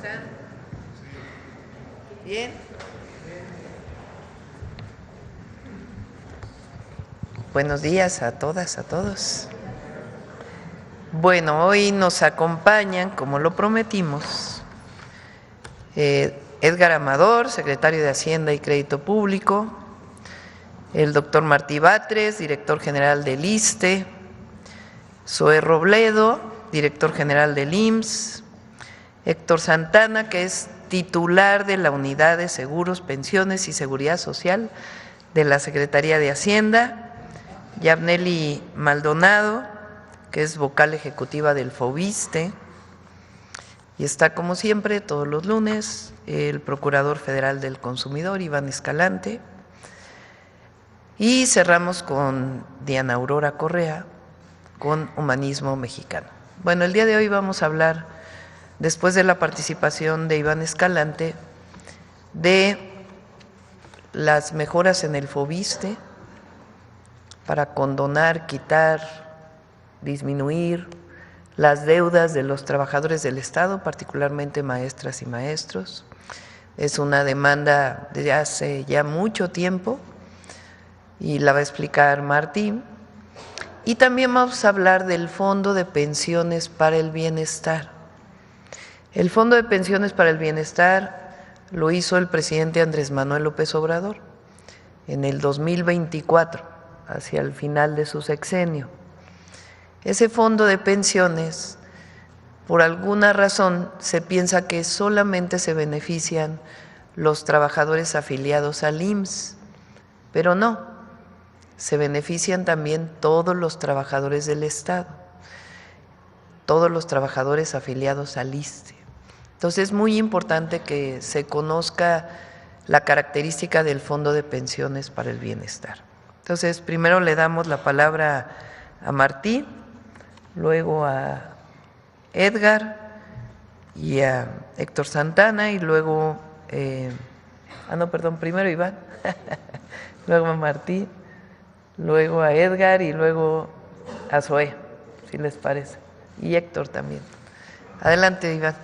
están? ¿Bien? Buenos días a todas, a todos. Bueno, hoy nos acompañan, como lo prometimos, Edgar Amador, secretario de Hacienda y Crédito Público, el doctor Martí Batres, director general del ISSSTE, Zoé Robledo, director general del IMSS, Héctor Santana, que es titular de la Unidad de Seguros, Pensiones y Seguridad Social de la Secretaría de Hacienda, Yabneli Maldonado, que es vocal ejecutiva del FOBISSSTE, y está como siempre todos los lunes el Procurador Federal del Consumidor, Iván Escalante, y cerramos con Diana Aurora Correa, con Humanismo Mexicano. Bueno, el día de hoy vamos a hablar, después de la participación de Iván Escalante, de las mejoras en el FOBISSSTE para condonar, quitar, disminuir las deudas de los trabajadores del Estado, particularmente maestras y maestros. Es una demanda desde hace ya mucho tiempo y la va a explicar Martín. Y también vamos a hablar del Fondo de Pensiones para el Bienestar. El Fondo de Pensiones para el Bienestar lo hizo el presidente Andrés Manuel López Obrador en el 2024, hacia el final de su sexenio. Ese fondo de pensiones, por alguna razón, se piensa que solamente se benefician los trabajadores afiliados al IMSS, pero no, se benefician también todos los trabajadores del Estado, todos los trabajadores afiliados al ISSSTE. Entonces es muy importante que se conozca la característica del Fondo de Pensiones para el Bienestar. Entonces, primero le damos la palabra a Martí, luego a Edgar y a Héctor Santana, y luego, primero Iván, luego a Martí, luego a Edgar y luego a Zoé, si les parece, y Héctor también. Adelante, Iván.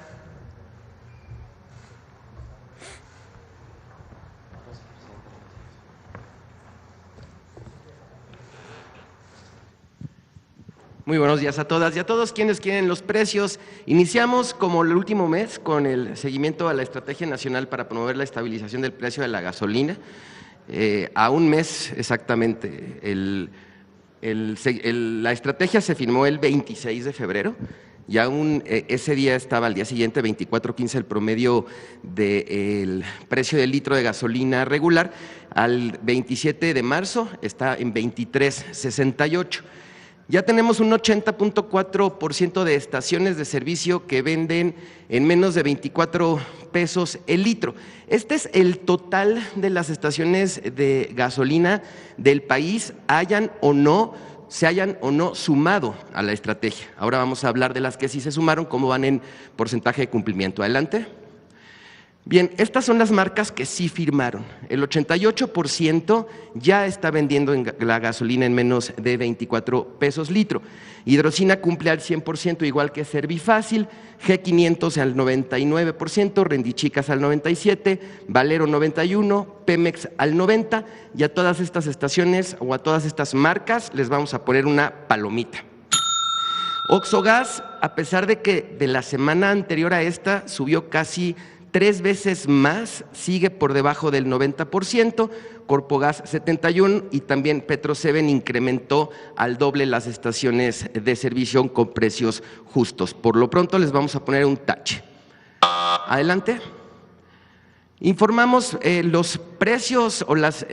Muy buenos días a todas y a todos quienes quieren los precios. Iniciamos como el último mes con el seguimiento a la Estrategia Nacional para promover la estabilización del precio de la gasolina. A un mes exactamente. La estrategia se firmó el 26 de febrero y aún ese día estaba al día siguiente, 24.15, el promedio del precio del litro de gasolina regular. Al 27 de marzo está en 23.68. Ya tenemos un 80.4% de estaciones de servicio que venden en menos de 24 pesos el litro. Este es el total de las estaciones de gasolina del país, se hayan o no sumado a la estrategia. Ahora vamos a hablar de las que sí se sumaron, cómo van en porcentaje de cumplimiento. Adelante. Bien, estas son las marcas que sí firmaron. El 88% ya está vendiendo la gasolina en menos de 24 pesos litro. Hidrocina cumple al 100%, igual que Servifácil, G500 al 99%, Rendichicas al 97%, Valero 91%, Pemex al 90%, y a todas estas estaciones o a todas estas marcas les vamos a poner una palomita. Oxogas, a pesar de que de la semana anterior a esta subió casi 3 veces más, sigue por debajo del 90%, Corpogas 71%, y también Petro-7 incrementó al doble las estaciones de servicio con precios justos. Por lo pronto les vamos a poner un tache. Adelante. Informamos los precios o las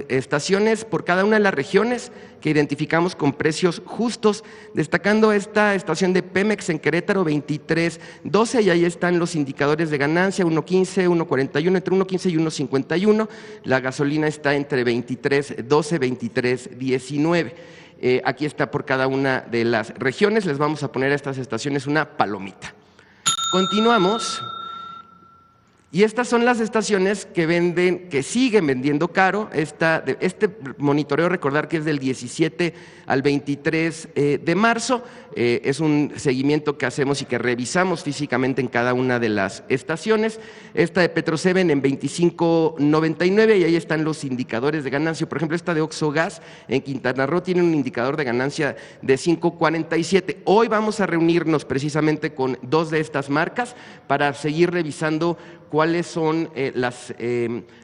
estaciones por cada una de las regiones que identificamos con precios justos, destacando esta estación de Pemex en Querétaro, 23.12, y ahí están los indicadores de ganancia, 1.15, 1.41, entre 1.15 y 1.51. La gasolina está entre 23.12, 23.19. Aquí está por cada una de las regiones. Les vamos a poner a estas estaciones una palomita. Continuamos. Y estas son las estaciones que siguen vendiendo caro. Este monitoreo, recordar que es del 17 al 23 de marzo. es un seguimiento que hacemos y que revisamos físicamente en cada una de las estaciones. Esta de Petroseven en 25.99 y ahí están los indicadores de ganancia. Por ejemplo, esta de Oxxo Gas en Quintana Roo tiene un indicador de ganancia de 5.47. Hoy vamos a reunirnos precisamente con dos de estas marcas para seguir revisando cuáles son las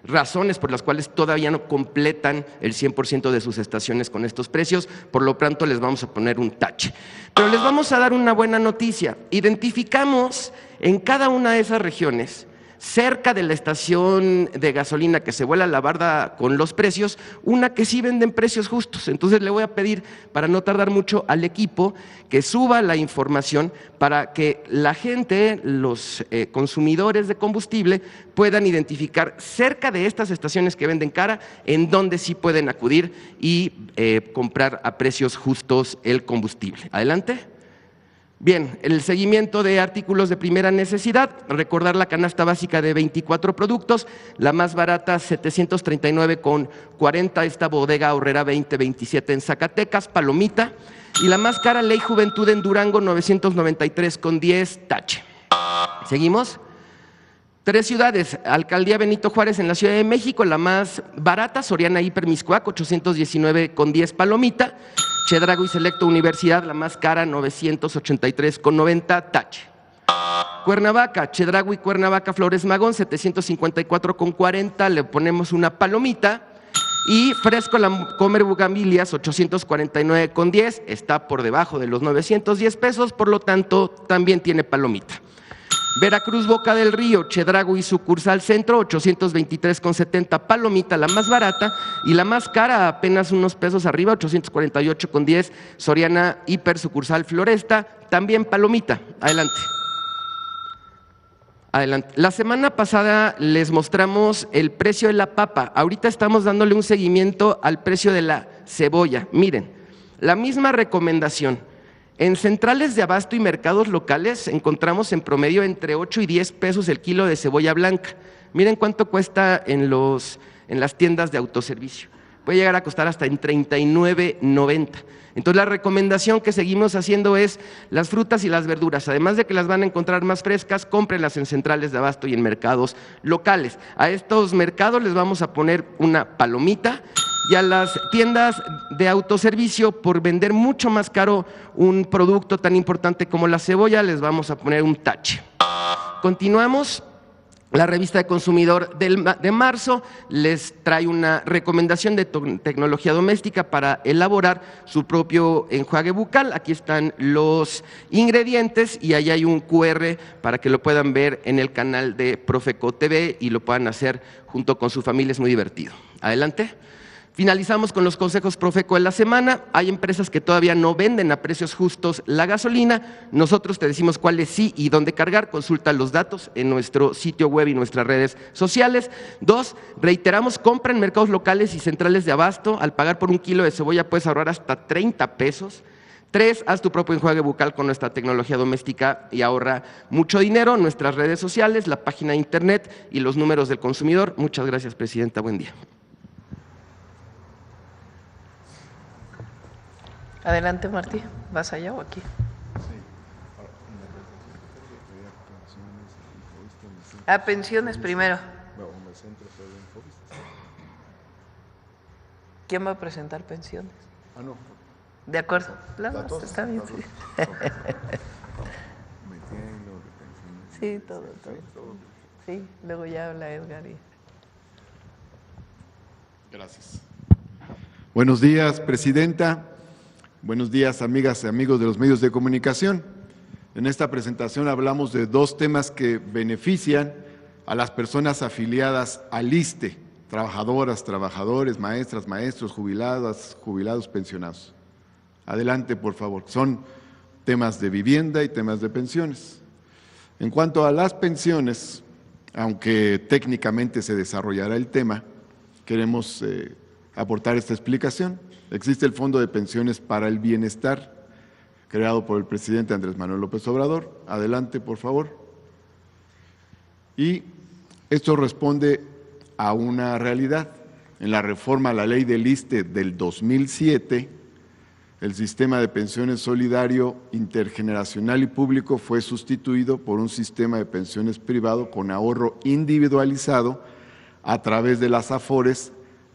razones por las cuales todavía no completan el 100% de sus estaciones con estos precios. Por lo pronto les vamos a poner un tache. Pero les vamos a dar una buena noticia. Identificamos en cada una de esas regiones, cerca de la estación de gasolina que se vuela la barda con los precios, una que sí venden precios justos. Entonces le voy a pedir, para no tardar mucho, al equipo que suba la información para que la gente, los consumidores de combustible, puedan identificar cerca de estas estaciones que venden cara, en dónde sí pueden acudir y comprar a precios justos el combustible. Adelante. Bien, el seguimiento de artículos de primera necesidad, recordar la canasta básica de 24 productos, la más barata 739,40, esta Bodega Aurrera 2027 en Zacatecas, palomita, y la más cara Ley Juventud en Durango 993,10, tache. ¿Seguimos? 3 ciudades, Alcaldía Benito Juárez en la Ciudad de México, la más barata, Soriana Hiper Mixcoac 819,10, palomita. Chedraui Selecto Universidad, la más cara, 983,90, tache. Cuernavaca, Chedraui Cuernavaca Flores Magón, 754,40, le ponemos una palomita. Y Fresco La Comer Bugambilias, 849,10, está por debajo de los 910 pesos, por lo tanto, también tiene palomita. Veracruz Boca del Río, Chedraui Sucursal Centro, 823,70, palomita, la más barata, y la más cara, apenas unos pesos arriba, 848,10, Soriana Hiper Sucursal Floresta, también palomita. Adelante. Adelante. La semana pasada les mostramos el precio de la papa, ahorita estamos dándole un seguimiento al precio de la cebolla. Miren, la misma recomendación. En centrales de abasto y mercados locales encontramos en promedio entre 8 y 10 pesos el kilo de cebolla blanca. Miren cuánto cuesta en las tiendas de autoservicio. Puede llegar a costar hasta en 39.90. Entonces la recomendación que seguimos haciendo es las frutas y las verduras, además de que las van a encontrar más frescas, cómprenlas en centrales de abasto y en mercados locales. A estos mercados les vamos a poner una palomita. Y a las tiendas de autoservicio, por vender mucho más caro un producto tan importante como la cebolla, les vamos a poner un tache. Continuamos. La revista de consumidor de marzo les trae una recomendación de tecnología doméstica para elaborar su propio enjuague bucal. Aquí están los ingredientes y ahí hay un QR para que lo puedan ver en el canal de Profeco TV y lo puedan hacer junto con su familia, es muy divertido. Adelante. Finalizamos con los consejos Profeco de la semana. Hay empresas que todavía no venden a precios justos la gasolina. Nosotros te decimos cuáles sí y dónde cargar. Consulta los datos en nuestro sitio web y nuestras redes sociales. 2, reiteramos, compra en mercados locales y centrales de abasto. Al pagar por un kilo de cebolla puedes ahorrar hasta 30 pesos. 3, haz tu propio enjuague bucal con nuestra tecnología doméstica y ahorra mucho dinero. Nuestras redes sociales, la página de internet y los números del consumidor. Muchas gracias, Presidenta. Buen día. Adelante, Martí. ¿Vas allá o aquí? A pensiones primero. ¿Quién va a presentar pensiones? No. De acuerdo. Está bien. Sí, sí, todo. Sí, luego ya habla Edgar. Gracias. Buenos días, Presidenta. Buenos días, amigas y amigos de los medios de comunicación. En esta presentación hablamos de 2 temas que benefician a las personas afiliadas al ISSSTE, trabajadoras, trabajadores, maestras, maestros, jubiladas, jubilados, pensionados. Adelante, por favor. Son temas de vivienda y temas de pensiones. En cuanto a las pensiones, aunque técnicamente se desarrollará el tema, queremos aportar esta explicación. Existe el Fondo de Pensiones para el Bienestar, creado por el presidente Andrés Manuel López Obrador. Adelante, por favor. Y esto responde a una realidad. En la reforma a la ley del ISSSTE del 2007, El sistema de pensiones solidario, intergeneracional y público fue sustituido por un sistema de pensiones privado con ahorro individualizado a través de las AFORES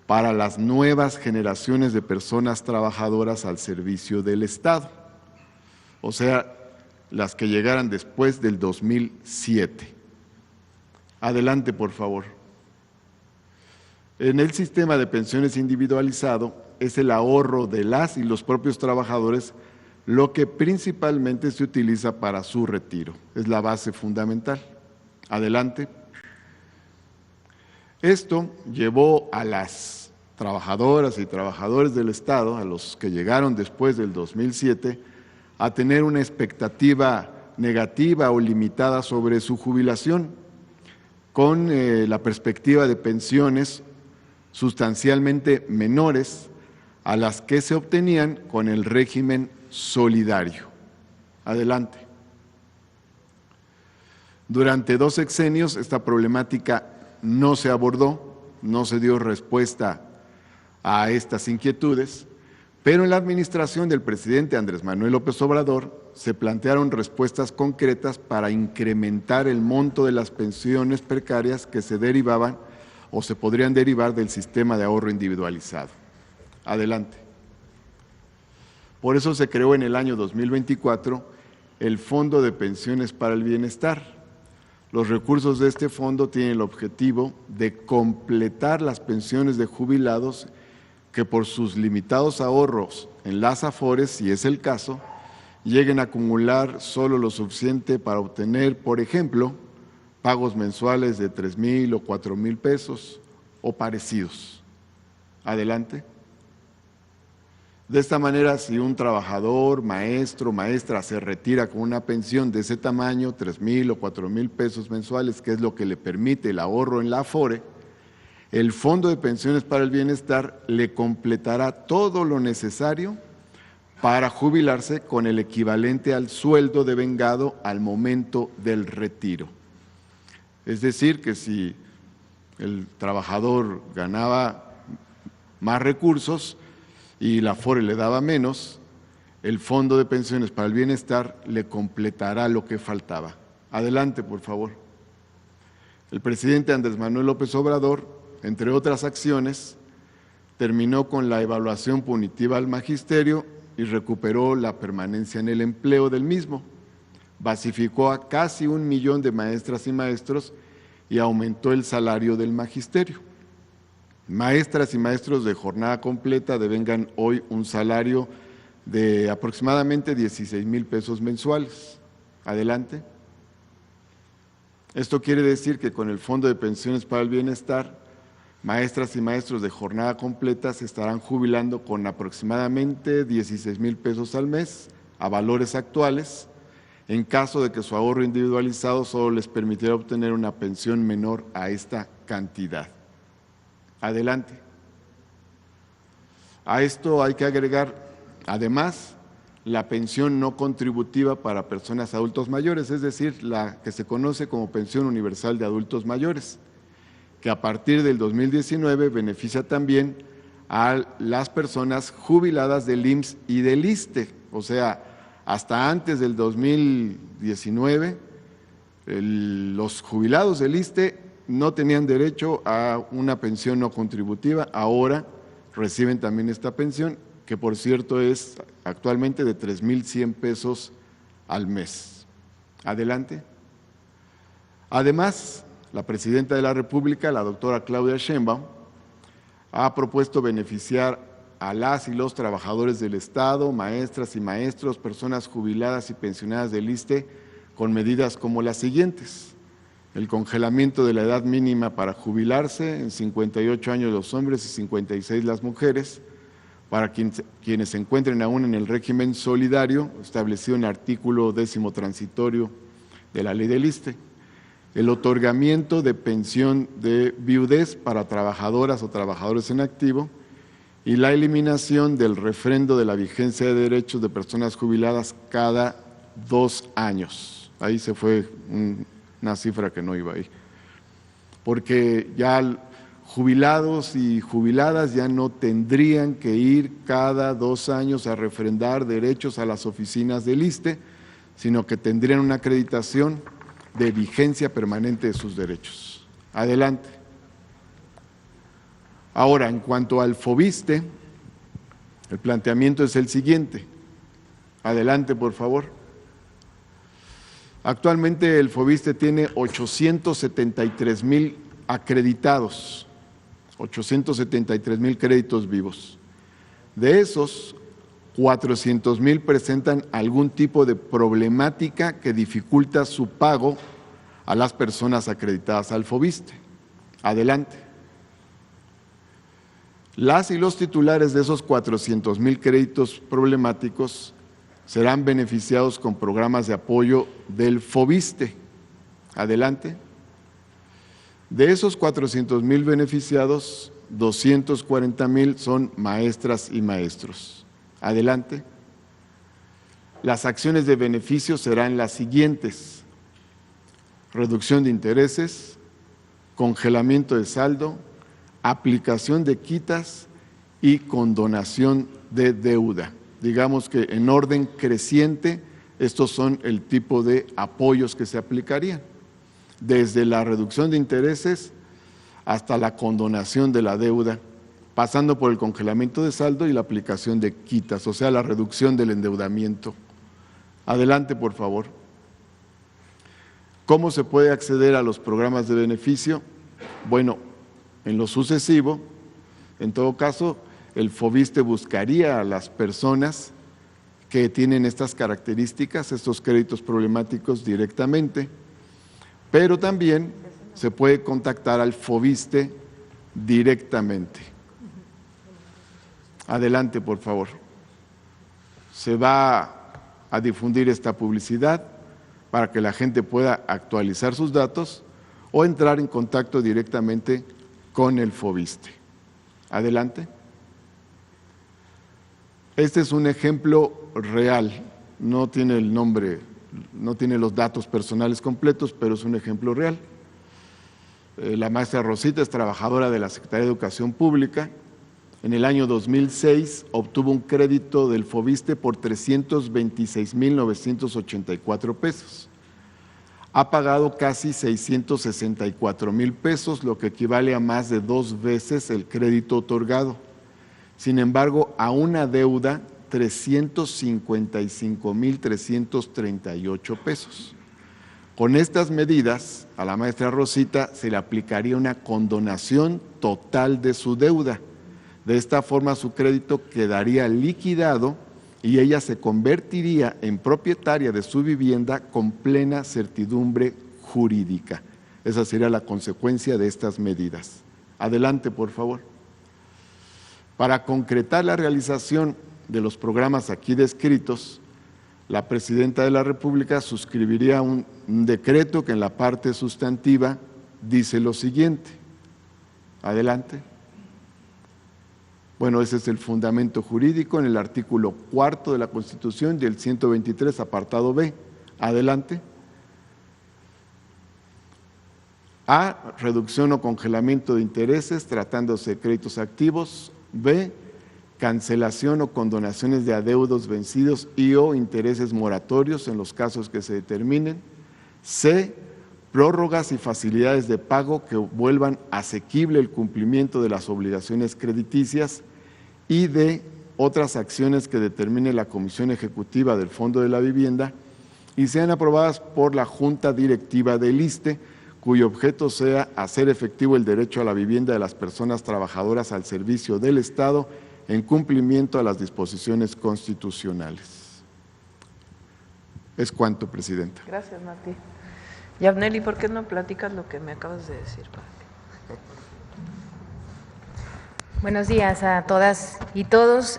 para las nuevas generaciones de personas trabajadoras al servicio del Estado, o sea, las que llegaran después del 2007. Adelante, por favor. En el sistema de pensiones individualizado es el ahorro de las y los propios trabajadores lo que principalmente se utiliza para su retiro. Es la base fundamental. Adelante. Esto llevó a las trabajadoras y trabajadores del Estado, a los que llegaron después del 2007, a tener una expectativa negativa o limitada sobre su jubilación, con la perspectiva de pensiones sustancialmente menores a las que se obtenían con el régimen solidario. Adelante. Durante 2 sexenios esta problemática no se abordó, no se dio respuesta a estas inquietudes, pero en la administración del presidente Andrés Manuel López Obrador se plantearon respuestas concretas para incrementar el monto de las pensiones precarias que se derivaban o se podrían derivar del sistema de ahorro individualizado. Adelante. Por eso se creó en el año 2024 el Fondo de Pensiones para el Bienestar. Los recursos de este fondo tienen el objetivo de completar las pensiones de jubilados que por sus limitados ahorros en las AFORES, si es el caso, lleguen a acumular solo lo suficiente para obtener, por ejemplo, pagos mensuales de 3,000 o 4,000 pesos o parecidos. Adelante. De esta manera, si un trabajador, maestro, maestra se retira con una pensión de ese tamaño, 3,000 o 4,000 pesos mensuales, que es lo que le permite el ahorro en la AFORE, el Fondo de Pensiones para el Bienestar le completará todo lo necesario para jubilarse con el equivalente al sueldo devengado al momento del retiro. Es decir, que si el trabajador ganaba más recursos y la AFORE le daba menos, el Fondo de Pensiones para el Bienestar le completará lo que faltaba. Adelante, por favor. El presidente Andrés Manuel López Obrador, entre otras acciones, terminó con la evaluación punitiva al magisterio y recuperó la permanencia en el empleo del mismo. Basificó a casi 1 millón de maestras y maestros y aumentó el salario del magisterio. Maestras y maestros de jornada completa devengan hoy un salario de aproximadamente 16,000 pesos mensuales. Adelante. Esto quiere decir que con el Fondo de Pensiones para el Bienestar, maestras y maestros de jornada completa se estarán jubilando con aproximadamente 16,000 pesos al mes a valores actuales, en caso de que su ahorro individualizado solo les permitiera obtener una pensión menor a esta cantidad. Adelante. A esto hay que agregar, además, la pensión no contributiva para personas adultos mayores, es decir, la que se conoce como pensión universal de adultos mayores, que a partir del 2019 beneficia también a las personas jubiladas del IMSS y del ISSSTE, o sea, hasta antes del 2019, los jubilados del ISSSTE no tenían derecho a una pensión no contributiva, ahora reciben también esta pensión, que por cierto es actualmente de 3,100 pesos al mes. Adelante. Además, la presidenta de la República, la doctora Claudia Sheinbaum, ha propuesto beneficiar a las y los trabajadores del Estado, maestras y maestros, personas jubiladas y pensionadas del ISSSTE, con medidas como las siguientes: el congelamiento de la edad mínima para jubilarse en 58 años los hombres y 56 las mujeres, para quienes se encuentren aún en el régimen solidario, establecido en el artículo 10º transitorio de la ley del ISSSTE, el otorgamiento de pensión de viudez para trabajadoras o trabajadores en activo y la eliminación del refrendo de la vigencia de derechos de personas jubiladas cada 2 años. Ahí se fue una cifra que no iba ahí, porque ya jubilados y jubiladas ya no tendrían que ir cada 2 años a refrendar derechos a las oficinas del ISSSTE, sino que tendrían una acreditación de vigencia permanente de sus derechos. Adelante. Ahora, en cuanto al FOBISSSTE, el planteamiento es el siguiente. Adelante, por favor. Actualmente el FOBISSSTE tiene 873,000 acreditados, 873,000 créditos vivos. De esos, 400,000 presentan algún tipo de problemática que dificulta su pago a las personas acreditadas al FOBISSSTE. Adelante. Las y los titulares de esos 400,000 créditos problemáticos serán beneficiados con programas de apoyo del FOBISSSTE. Adelante. De esos 400,000 beneficiados, 240,000 son maestras y maestros. Adelante. Las acciones de beneficio serán las siguientes: reducción de intereses, congelamiento de saldo, aplicación de quitas y condonación de deuda. Digamos que en orden creciente, estos son el tipo de apoyos que se aplicarían, desde la reducción de intereses hasta la condonación de la deuda, pasando por el congelamiento de saldo y la aplicación de quitas, o sea, la reducción del endeudamiento. Adelante, por favor. ¿Cómo se puede acceder a los programas de beneficio? Bueno, en lo sucesivo, en todo caso, el FOBISSSTE buscaría a las personas que tienen estas características, estos créditos problemáticos directamente, pero también se puede contactar al FOBISSSTE directamente. Adelante, por favor. Se va a difundir esta publicidad para que la gente pueda actualizar sus datos o entrar en contacto directamente con el FOBISSSTE. Adelante. Este es un ejemplo real, no tiene el nombre, no tiene los datos personales completos, pero es un ejemplo real. La maestra Rosita es trabajadora de la Secretaría de Educación Pública. En el año 2006 obtuvo un crédito del FOBISSSTE por 326,984 pesos. Ha pagado casi 664,000 pesos, lo que equivale a más de 2 veces el crédito otorgado. Sin embargo, a una deuda 355,338 pesos. Con estas medidas, a la maestra Rosita se le aplicaría una condonación total de su deuda. De esta forma, su crédito quedaría liquidado y ella se convertiría en propietaria de su vivienda con plena certidumbre jurídica. Esa sería la consecuencia de estas medidas. Adelante, por favor. Para concretar la realización de los programas aquí descritos, la Presidenta de la República suscribiría un decreto que en la parte sustantiva dice lo siguiente. Adelante. Bueno, ese es el fundamento jurídico en el artículo 4 de la Constitución y el 123, apartado B. Adelante. A, reducción o congelamiento de intereses tratándose de créditos activos. B, cancelación o condonaciones de adeudos vencidos y o intereses moratorios en los casos que se determinen. C, prórrogas y facilidades de pago que vuelvan asequible el cumplimiento de las obligaciones crediticias. Y D, otras acciones que determine la Comisión Ejecutiva del Fondo de la Vivienda y sean aprobadas por la Junta Directiva del ISSSTE, cuyo objeto sea hacer efectivo el derecho a la vivienda de las personas trabajadoras al servicio del Estado en cumplimiento a las disposiciones constitucionales. Es cuanto, Presidenta. Gracias, Martí. Yabneli, ¿por qué no platicas lo que me acabas de decir? Buenos días a todas y todos.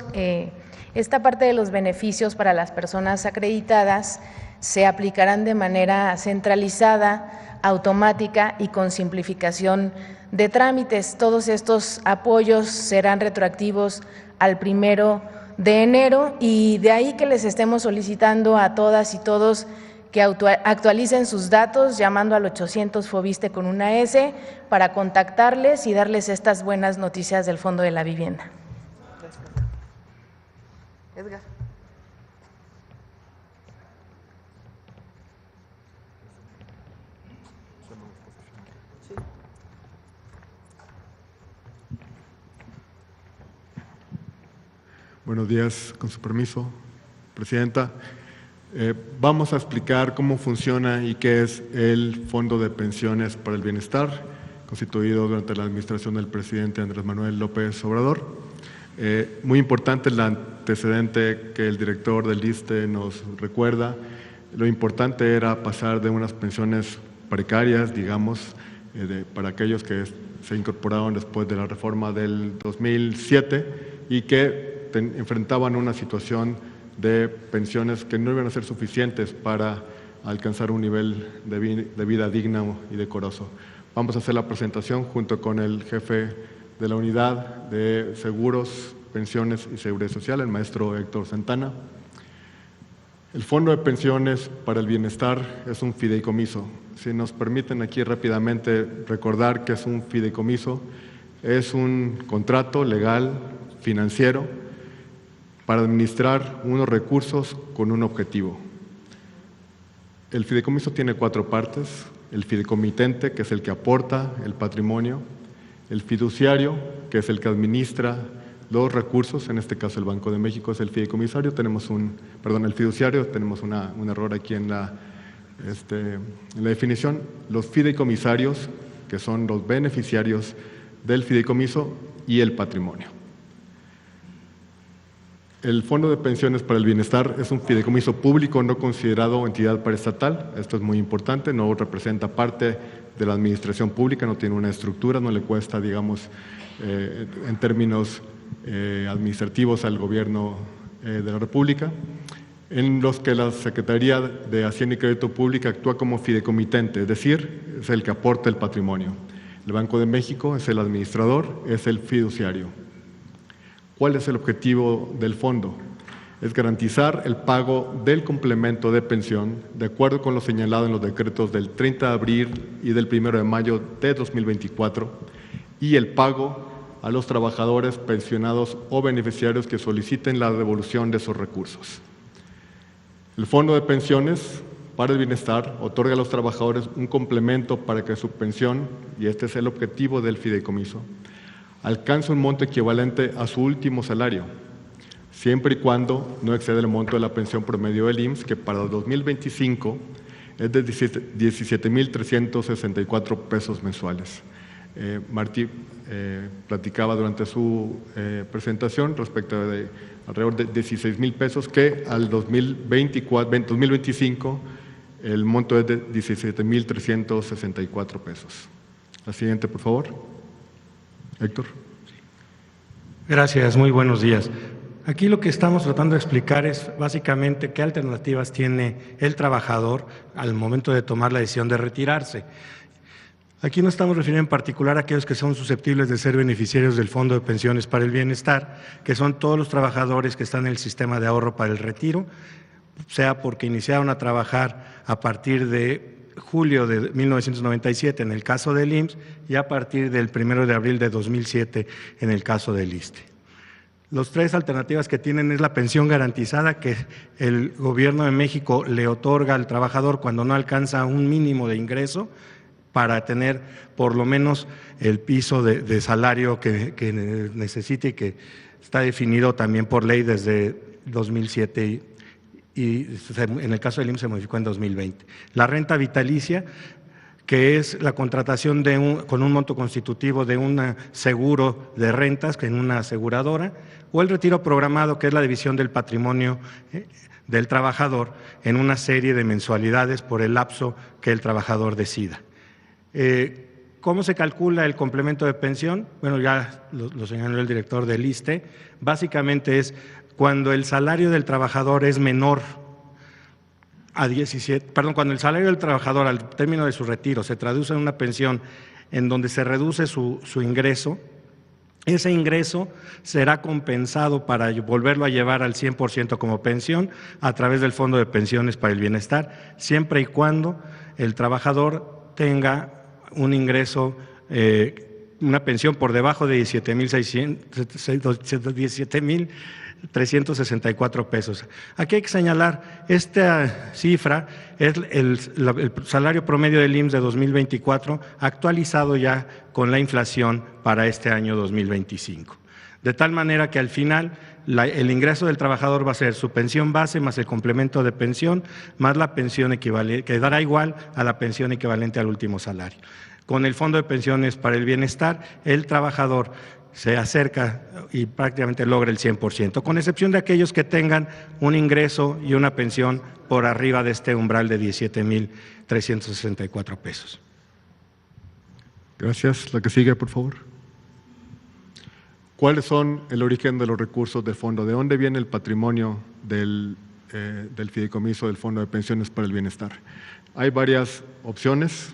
Esta parte de los beneficios para las personas acreditadas se aplicarán de manera centralizada, automática y con simplificación de trámites. Todos estos apoyos serán retroactivos al 1 de enero y de ahí que les estemos solicitando a todas y todos que actualicen sus datos llamando al 800 FOBISTE con una S para contactarles y darles estas buenas noticias del Fondo de la Vivienda. Edgar. Buenos días, con su permiso, Presidenta. Vamos a explicar cómo funciona y qué es el Fondo de Pensiones para el Bienestar, constituido durante la administración del presidente Andrés Manuel López Obrador. Muy importante el antecedente que el director del ISSSTE nos recuerda. Lo importante era pasar de unas pensiones precarias, digamos, para aquellos que se incorporaron después de la reforma del 2007 y que enfrentaban una situación de pensiones que no iban a ser suficientes para alcanzar un nivel de vida digna y decoroso. Vamos a hacer la presentación junto con el jefe de la Unidad de Seguros, Pensiones y Seguridad Social, el maestro Héctor Santana. El Fondo de Pensiones para el Bienestar es un fideicomiso. Si nos permiten aquí rápidamente recordar que es un fideicomiso, es un contrato legal, financiero, para administrar unos recursos con un objetivo. El fideicomiso tiene 4 partes: el fideicomitente, que es el que aporta el patrimonio; el fiduciario, que es el que administra los recursos, en este caso el Banco de México es el fideicomisario, el fiduciario, tenemos un error aquí en la definición. Los fideicomisarios, que son los beneficiarios del fideicomiso, y el patrimonio. El Fondo de Pensiones para el Bienestar es un fideicomiso público no considerado entidad paraestatal. Esto es muy importante, no representa parte de la administración pública, no tiene una estructura, no le cuesta, digamos, en términos administrativos al gobierno de la República, en los que la Secretaría de Hacienda y Crédito Público actúa como fideicomitente, es decir, es el que aporta el patrimonio. El Banco de México es el administrador, es el fiduciario. ¿Cuál es el objetivo del fondo? Es garantizar el pago del complemento de pensión de acuerdo con lo señalado en los decretos del 30 de abril y del 1 de mayo de 2024 y el pago a los trabajadores pensionados o beneficiarios que soliciten la devolución de esos recursos. El Fondo de Pensiones para el Bienestar otorga a los trabajadores un complemento para que su pensión, y este es el objetivo del fideicomiso, alcanza un monto equivalente a su último salario, siempre y cuando no exceda el monto de la pensión promedio del IMSS, que para el 2025 es de 17,364 pesos mensuales. Martí platicaba durante su presentación respecto de alrededor de 16,000 pesos, que al 2025 el monto es de 17,364 pesos. La siguiente, por favor. Héctor. Gracias, muy buenos días. Aquí lo que estamos tratando de explicar es básicamente qué alternativas tiene el trabajador al momento de tomar la decisión de retirarse. Aquí nos estamos refiriendo en particular a aquellos que son susceptibles de ser beneficiarios del Fondo de Pensiones para el Bienestar, que son todos los trabajadores que están en el sistema de ahorro para el retiro, sea porque iniciaron a trabajar a partir de julio de 1997 en el caso del IMSS y a partir del 1 de abril de 2007 en el caso del ISSSTE. Las 3 alternativas que tienen es la pensión garantizada, que el Gobierno de México le otorga al trabajador cuando no alcanza un mínimo de ingreso para tener por lo menos el piso de salario que necesite y que está definido también por ley desde 2007 y en el caso del IMSS se modificó en 2020. La renta vitalicia, que es la contratación con un monto constitutivo de un seguro de rentas en una aseguradora, o el retiro programado, que es la división del patrimonio del trabajador en una serie de mensualidades por el lapso que el trabajador decida. ¿Cómo se calcula el complemento de pensión? Bueno, ya lo señaló el director del ISSSTE. Básicamente es cuando el salario del trabajador es menor a cuando el salario del trabajador al término de su retiro se traduce en una pensión en donde se reduce su ingreso, Ese ingreso será compensado para volverlo a llevar al 100% como pensión a través del Fondo de Pensiones para el Bienestar, siempre y cuando el trabajador tenga un ingreso, una pensión por debajo de 17,364 pesos. Aquí hay que señalar, esta cifra es el salario promedio del IMSS de 2024 actualizado ya con la inflación para este año 2025. De tal manera que al final el ingreso del trabajador va a ser su pensión base más el complemento de pensión más la pensión equivalente, que dará igual a la pensión equivalente al último salario. Con el Fondo de Pensiones para el Bienestar, el trabajador se acerca y prácticamente logra el 100%, con excepción de aquellos que tengan un ingreso y una pensión por arriba de este umbral de 17,364 pesos. Gracias. La que sigue, por favor. ¿Cuáles son el origen de los recursos del fondo? ¿De dónde viene el patrimonio del fideicomiso del Fondo de Pensiones para el Bienestar? Hay varias opciones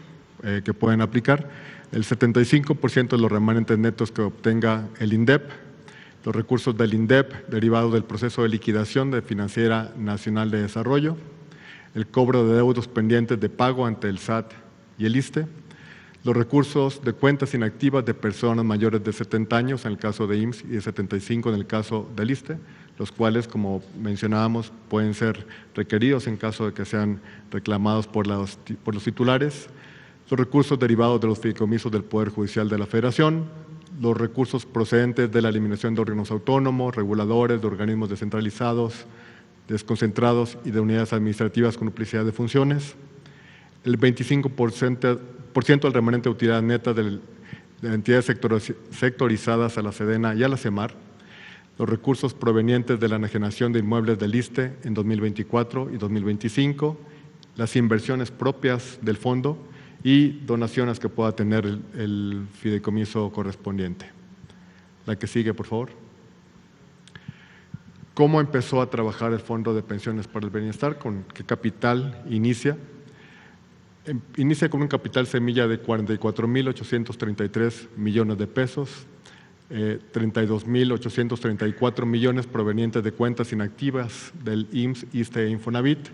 que pueden aplicar. El 75% de los remanentes netos que obtenga el INDEP, los recursos del INDEP derivados del proceso de liquidación de Financiera Nacional de Desarrollo, el cobro de deudos pendientes de pago ante el SAT y el ISSSTE, los recursos de cuentas inactivas de personas mayores de 70 años en el caso de IMSS y de 75 en el caso del ISSSTE, los cuales, como mencionábamos, pueden ser requeridos en caso de que sean reclamados por los titulares, los recursos derivados de los fideicomisos del Poder Judicial de la Federación, los recursos procedentes de la eliminación de órganos autónomos, reguladores, de organismos descentralizados, desconcentrados y de unidades administrativas con duplicidad de funciones, el 25% del remanente de utilidad neta de entidades sectorizadas a la SEDENA y a la CEMAR, los recursos provenientes de la enajenación de inmuebles del ISSSTE en 2024 y 2025, las inversiones propias del fondo y donaciones que pueda tener el fideicomiso correspondiente. La que sigue, por favor. ¿Cómo empezó a trabajar el Fondo de Pensiones para el Bienestar? ¿Con qué capital inicia? Inicia con un capital semilla de 44,833 millones de pesos, 32,834 millones provenientes de cuentas inactivas del IMSS, ISSSTE e Infonavit,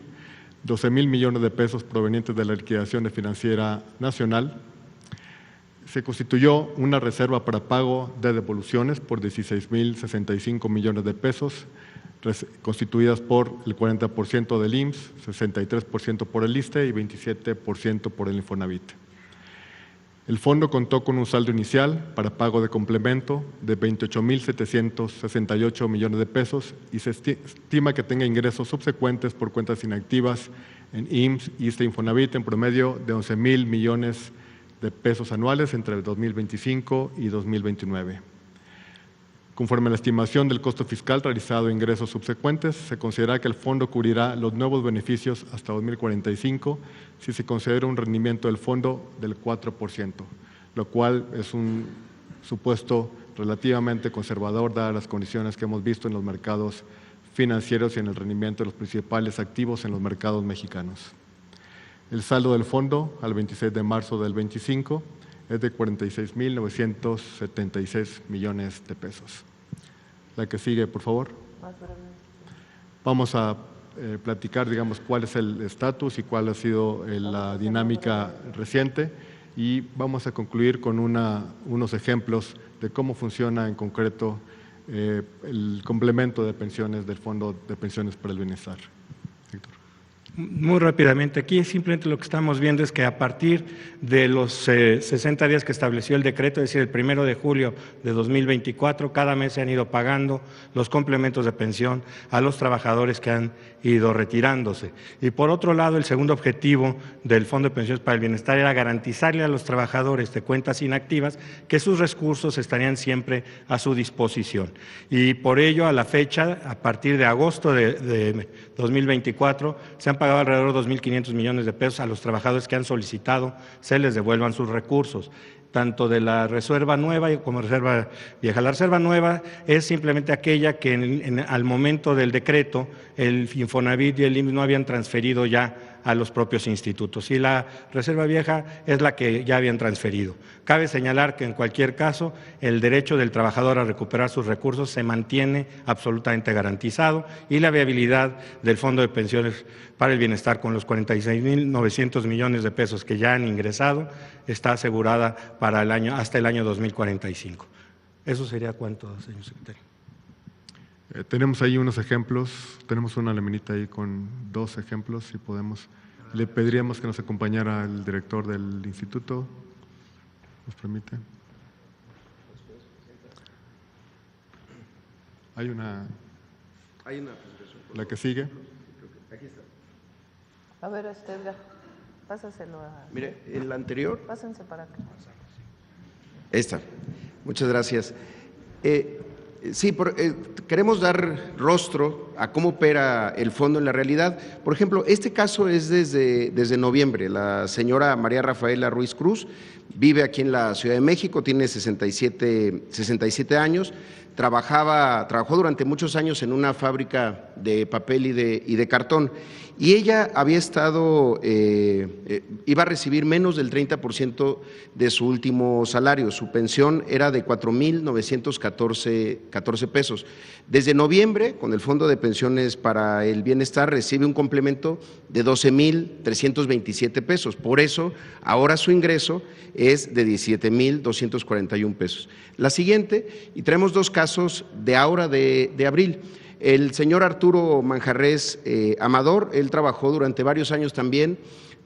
12,000 millones de pesos provenientes de la liquidación de Financiera Nacional. Se constituyó una reserva para pago de devoluciones por 16,065 millones de pesos, constituidas por el 40% del IMSS, 63% por el ISSSTE y 27% por el Infonavit. El fondo contó con un saldo inicial para pago de complemento de 28,768 millones de pesos y se estima que tenga ingresos subsecuentes por cuentas inactivas en IMSS, ISSSTE e Infonavit en promedio de 11,000 millones de pesos anuales entre el 2025 y 2029. Conforme a la estimación del costo fiscal realizado en ingresos subsecuentes, se considera que el fondo cubrirá los nuevos beneficios hasta 2045 si se considera un rendimiento del fondo del 4%, lo cual es un supuesto relativamente conservador dadas las condiciones que hemos visto en los mercados financieros y en el rendimiento de los principales activos en los mercados mexicanos. El saldo del fondo al 26 de marzo del 25 es de 46,976 millones de pesos. La que sigue, por favor. Vamos a platicar, digamos, cuál es el estatus y cuál ha sido la dinámica reciente y vamos a concluir con unos ejemplos de cómo funciona en concreto el complemento de pensiones del Fondo de Pensiones para el Bienestar. Héctor. Muy rápidamente, aquí simplemente lo que estamos viendo es que a partir de los 60 días que estableció el decreto, es decir, el 1 de julio de 2024, cada mes se han ido pagando los complementos de pensión a los trabajadores que han ido retirándose. Y por otro lado, el segundo objetivo del Fondo de Pensiones para el Bienestar era garantizarle a los trabajadores de cuentas inactivas que sus recursos estarían siempre a su disposición. Y por ello, a la fecha, a partir de agosto de 2024, se han pagado alrededor de 2,500 millones de pesos a los trabajadores que han solicitado se les devuelvan sus recursos, tanto de la reserva nueva como reserva vieja. La reserva nueva es simplemente aquella que al momento del decreto el Infonavit y el IMSS no habían transferido ya a los propios institutos. Y la reserva vieja es la que ya habían transferido. Cabe señalar que en cualquier caso el derecho del trabajador a recuperar sus recursos se mantiene absolutamente garantizado y la viabilidad del Fondo de Pensiones para el Bienestar con los 46.900 millones de pesos que ya han ingresado está asegurada para el año, hasta el año 2045. Eso sería cuánto, señor secretario. Tenemos ahí unos ejemplos, tenemos una laminita ahí con 2 ejemplos, si podemos. Le pediríamos que nos acompañara el director del instituto, ¿nos permite? Hay una presentación. La que sigue. Aquí está. A ver, Edgar, pásaselo a… Mire, el anterior. Pásense para acá. Esta. Muchas gracias. Sí, queremos dar rostro a cómo opera el fondo en la realidad. Por ejemplo, este caso es desde noviembre. La señora María Rafaela Ruiz Cruz vive aquí en la Ciudad de México, tiene 67 años, trabajó durante muchos años en una fábrica de papel y de cartón. Y ella había estado, iba a recibir menos del 30% de su último salario. Su pensión era de 4.914 pesos. Desde noviembre, con el Fondo de Pensiones para el Bienestar, recibe un complemento de 12.327 pesos. Por eso, ahora su ingreso es de 17.241 pesos. La siguiente, y traemos 2 casos de ahora de abril. El señor Arturo Manjarres Amador, él trabajó durante varios años también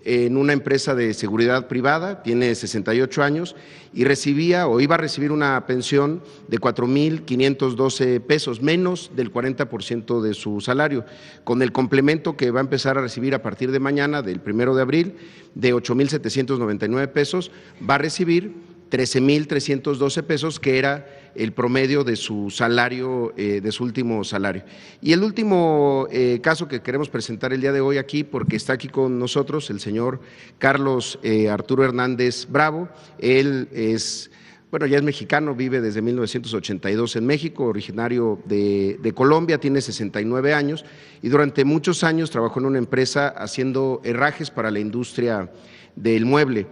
en una empresa de seguridad privada, tiene 68 años y recibía o iba a recibir una pensión de 4.512 pesos, menos del 40% de su salario, con el complemento que va a empezar a recibir a partir de mañana, del 1 de abril, de 8.799 pesos, va a recibir 13.312 pesos, que era el promedio de su salario, de su último salario. Y el último caso que queremos presentar el día de hoy aquí, porque está aquí con nosotros el señor Carlos Arturo Hernández Bravo. Él es, bueno, ya es mexicano, vive desde 1982 en México, originario de Colombia, tiene 69 años y durante muchos años trabajó en una empresa haciendo herrajes para la industria del mueble.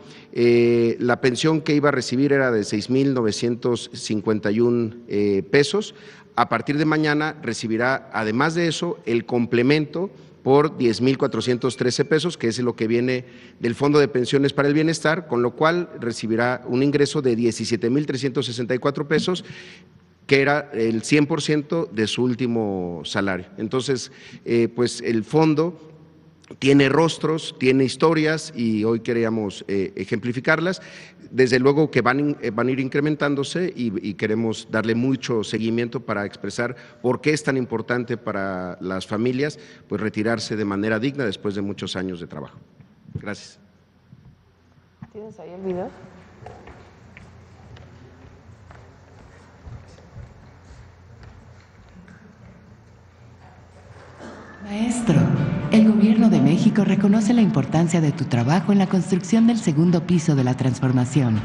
La pensión que iba a recibir era de 6.951 pesos. A partir de mañana recibirá, además de eso, el complemento por 10.413 pesos, que es lo que viene del Fondo de Pensiones para el Bienestar, con lo cual recibirá un ingreso de 17.364 pesos, que era el 100% de su último salario. Entonces, pues el fondo tiene rostros, tiene historias y hoy queríamos ejemplificarlas. Desde luego que van a ir incrementándose y queremos darle mucho seguimiento para expresar por qué es tan importante para las familias pues retirarse de manera digna después de muchos años de trabajo. Gracias. ¿Tienes ahí el video? Maestro, el Gobierno de México reconoce la importancia de tu trabajo en la construcción del segundo piso de la transformación.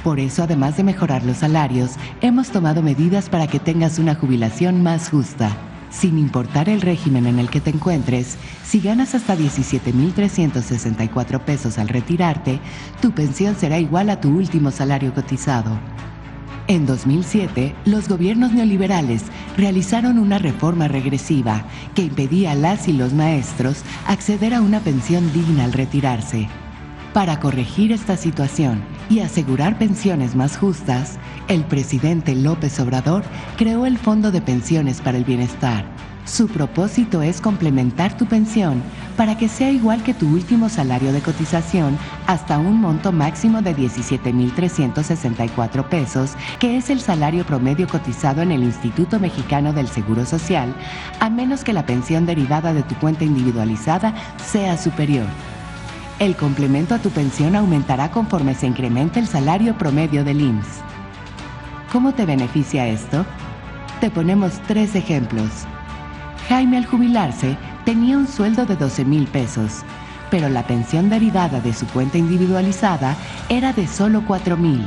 Por eso, además de mejorar los salarios, hemos tomado medidas para que tengas una jubilación más justa. Sin importar el régimen en el que te encuentres, si ganas hasta 17.364 pesos al retirarte, tu pensión será igual a tu último salario cotizado. En 2007, los gobiernos neoliberales realizaron una reforma regresiva que impedía a las y los maestros acceder a una pensión digna al retirarse. Para corregir esta situación y asegurar pensiones más justas, el presidente López Obrador creó el Fondo de Pensiones para el Bienestar. Su propósito es complementar tu pensión para que sea igual que tu último salario de cotización hasta un monto máximo de 17.364 pesos, que es el salario promedio cotizado en el Instituto Mexicano del Seguro Social, a menos que la pensión derivada de tu cuenta individualizada sea superior. El complemento a tu pensión aumentará conforme se incremente el salario promedio del IMSS. ¿Cómo te beneficia esto? Te ponemos 3 ejemplos. Jaime, al jubilarse, tenía un sueldo de 12,000 pesos, pero la pensión derivada de su cuenta individualizada era de solo 4,000.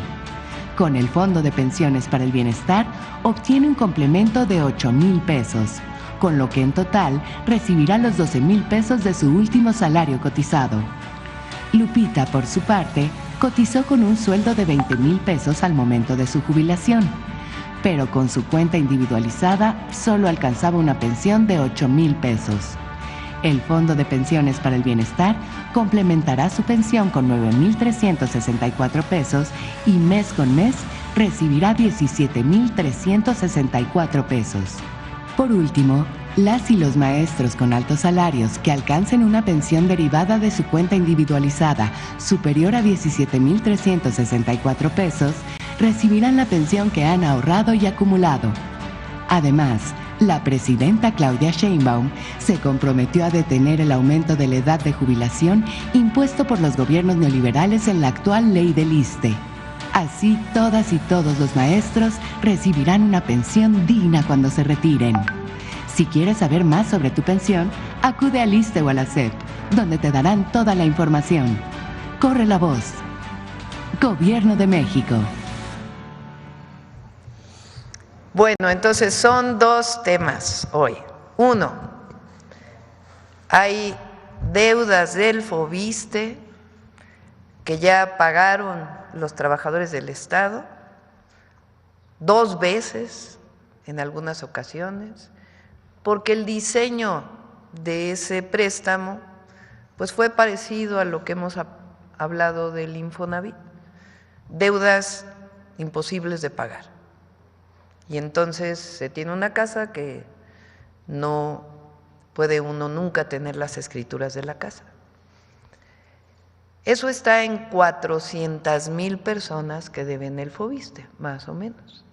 Con el Fondo de Pensiones para el Bienestar, obtiene un complemento de 8,000 pesos. con lo que en total recibirá los 12,000 pesos de su último salario cotizado. Lupita, por su parte, cotizó con un sueldo de 20,000 pesos al momento de su jubilación, pero con su cuenta individualizada solo alcanzaba una pensión de 8,000 pesos. El Fondo de Pensiones para el Bienestar complementará su pensión con 9,364 pesos y mes con mes recibirá 17,364 pesos. Por último, las y los maestros con altos salarios que alcancen una pensión derivada de su cuenta individualizada superior a 17,364 pesos recibirán la pensión que han ahorrado y acumulado. Además, la presidenta Claudia Sheinbaum se comprometió a detener el aumento de la edad de jubilación impuesto por los gobiernos neoliberales en la actual ley del ISSSTE. Así, todas y todos los maestros recibirán una pensión digna cuando se retiren. Si quieres saber más sobre tu pensión, acude al ISSSTE o a la SEP, donde te darán toda la información. Corre la voz. Gobierno de México. Bueno, entonces son dos temas hoy. Uno, hay deudas del FOBISSSTE que ya pagaron los trabajadores del Estado 2 veces en algunas ocasiones, porque el diseño de ese préstamo pues fue parecido a lo que hemos hablado del Infonavit, deudas imposibles de pagar. Y entonces se tiene una casa que no puede uno nunca tener las escrituras de la casa. Eso está en 400,000 personas que deben el FOBISSSTE, más o menos.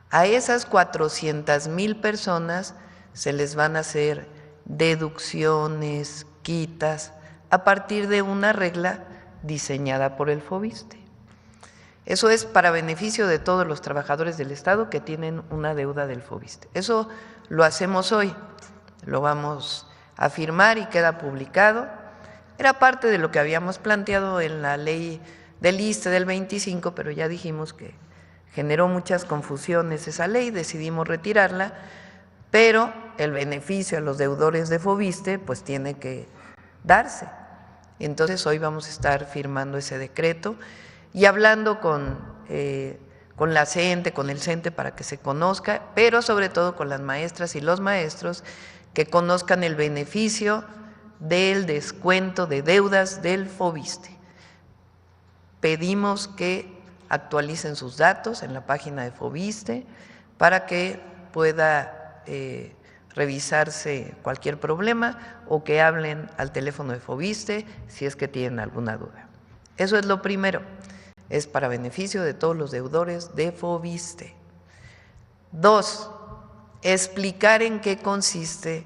A esas 400,000 personas se les van a hacer deducciones, quitas, a partir de una regla diseñada por el FOBISSSTE. Eso es para beneficio de todos los trabajadores del Estado que tienen una deuda del FOBISSSTE. Eso lo hacemos hoy, lo vamos a firmar y queda publicado. Era parte de lo que habíamos planteado en la ley del ISSSTE del 25, pero ya dijimos que generó muchas confusiones esa ley, decidimos retirarla, pero el beneficio a los deudores de FOBISSSTE pues tiene que darse. Entonces hoy vamos a estar firmando ese decreto y hablando con la CENTE, con el CENTE para que se conozca, pero sobre todo con las maestras y los maestros que conozcan el beneficio del descuento de deudas del FOBISSSTE. Pedimos que actualicen sus datos en la página de FOBISSSTE para que pueda revisarse cualquier problema o que hablen al teléfono de FOBISSSTE si es que tienen alguna duda. Eso es lo primero, es para beneficio de todos los deudores de FOBISSSTE. 2, explicar en qué consiste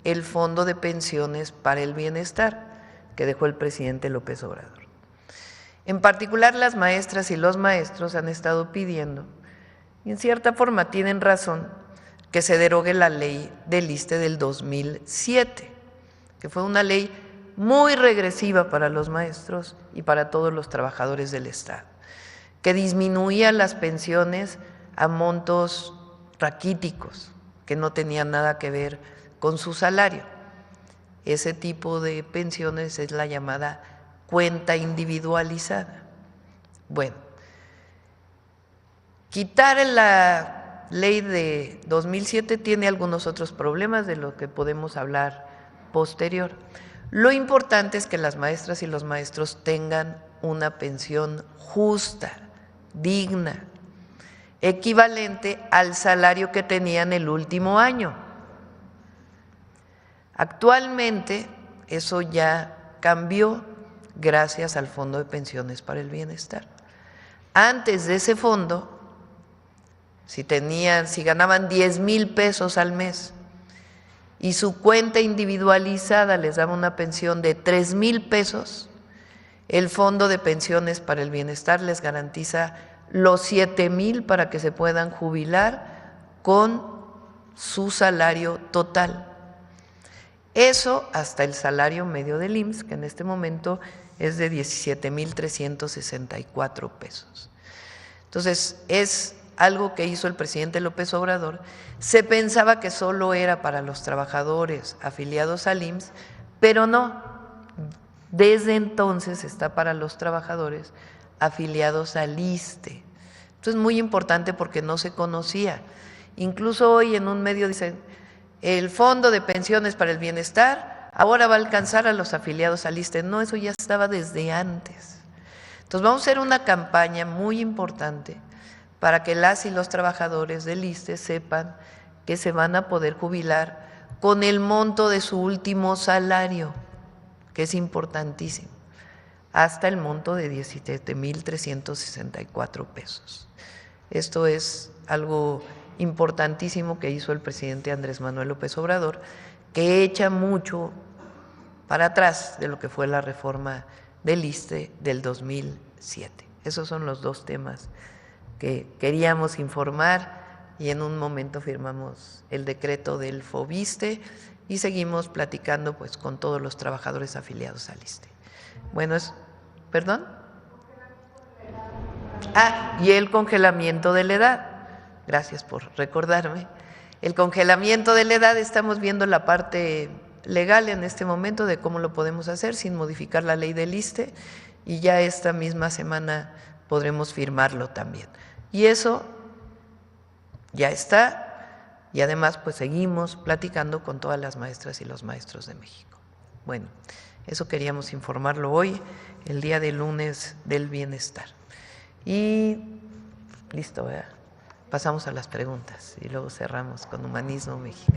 el Fondo de Pensiones para el Bienestar que dejó el presidente López Obrador. En particular, las maestras y los maestros han estado pidiendo, y en cierta forma tienen razón, que se derogue la ley del ISSSTE del 2007, que fue una ley muy regresiva para los maestros y para todos los trabajadores del Estado, que disminuía las pensiones a montos raquíticos, que no tenían nada que ver con su salario. Ese tipo de pensiones es la llamada cuenta individualizada. Bueno, quitar la ley de 2007 tiene algunos otros problemas de los que podemos hablar posterior. Lo importante es que las maestras y los maestros tengan una pensión justa, digna, equivalente al salario que tenían el último año. Actualmente eso ya cambió gracias al Fondo de Pensiones para el Bienestar. Antes de ese fondo, si ganaban 10,000 pesos al mes y su cuenta individualizada les daba una pensión de 3,000 pesos, el Fondo de Pensiones para el Bienestar les garantiza los 7,000 para que se puedan jubilar con su salario total. Eso hasta el salario medio del IMSS, que en este momento es de 17,364 pesos. Entonces, es algo que hizo el presidente López Obrador, se pensaba que solo era para los trabajadores afiliados al IMSS, pero no, desde entonces está para los trabajadores afiliados al ISSSTE. Esto es muy importante porque no se conocía. Incluso hoy en un medio dicen, el Fondo de Pensiones para el Bienestar ahora va a alcanzar a los afiliados al ISSSTE. No, eso ya estaba desde antes. Entonces vamos a hacer una campaña muy importante para que las y los trabajadores del ISSSTE sepan que se van a poder jubilar con el monto de su último salario, que es importantísimo, hasta el monto de 17,364 pesos. Esto es algo importantísimo que hizo el presidente Andrés Manuel López Obrador, que echa mucho para atrás de lo que fue la reforma del ISSSTE del 2007. Esos son los dos temas que queríamos informar y en un momento firmamos el decreto del FOBISSTE y seguimos platicando pues con todos los trabajadores afiliados al ISSSTE. Bueno, ¿perdón? Y el congelamiento de la edad. Gracias por recordarme. El congelamiento de la edad, estamos viendo la parte legal en este momento de cómo lo podemos hacer sin modificar la ley del ISSSTE y ya esta misma semana podremos firmarlo también. Y eso ya está y además pues seguimos platicando con todas las maestras y los maestros de México. Bueno, eso queríamos informarlo hoy, el día del lunes del bienestar. Y listo, ¿verdad? Pasamos a las preguntas y luego cerramos con Humanismo México.